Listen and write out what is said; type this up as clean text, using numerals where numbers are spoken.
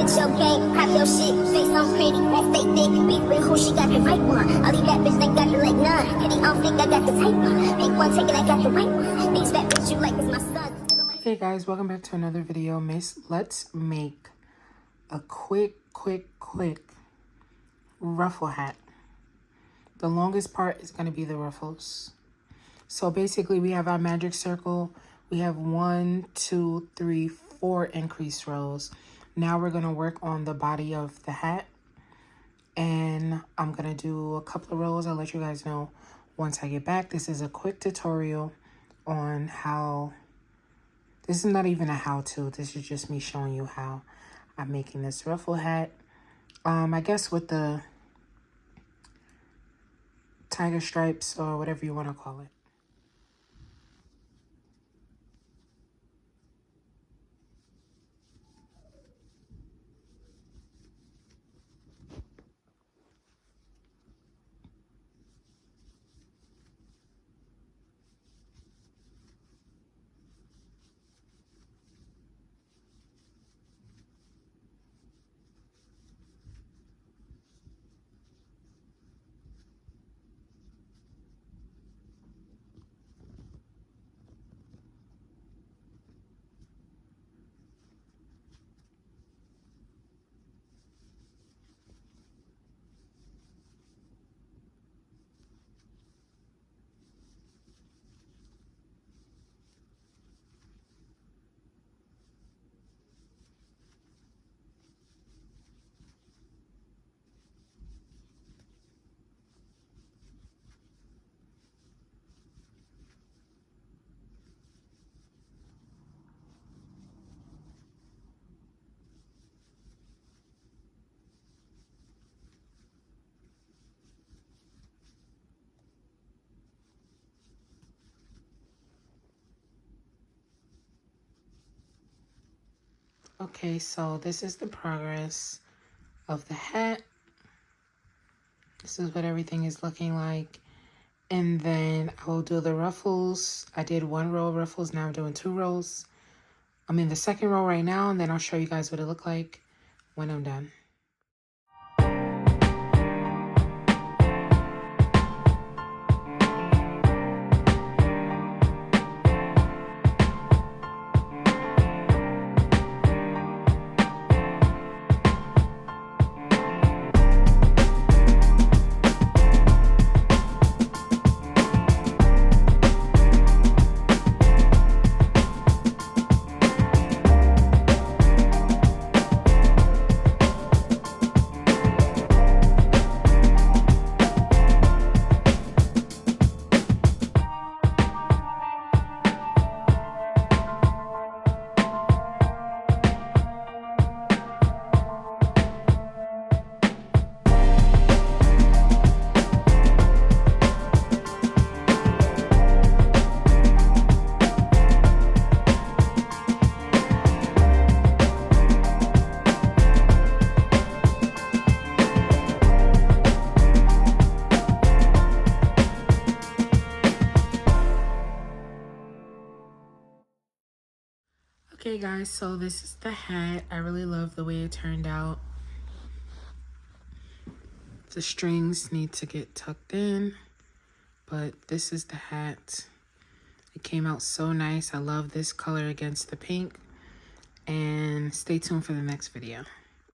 with your game, pop your shit, say something pretty, let's stay thick, beef with who she got the right one. All these bad bitches ain't got the like none. Pretty on think I got the type one. Pick one, take it, I got the right one. These bad bitches you like is my son. Hey guys, welcome back to another video. Let's make a quick ruffle hat. The longest part is going to be the ruffles. So basically we have our magic circle. We have 1, 2, 3, 4 increased rows. Now we're going to work on the body of the hat. And I'm going to do a couple of rows. I'll let you guys know once I get back. This is a quick tutorial on how... This is not even a how-to. This is just me showing you how I'm making this ruffle hat. I guess with the tiger stripes or whatever you want to call it. Okay, so this is the progress of the hat. This is what everything is looking like. And then I will do the ruffles. I did 1 row of ruffles. Now I'm doing 2 rows. I'm in the second row right now, and then I'll show you guys what it looked like when I'm done. Okay guys, so this is the hat. I really love the way it turned out. The strings need to get tucked in, but this is the hat. It came out so nice. I love this color against the pink. And stay tuned for the next video.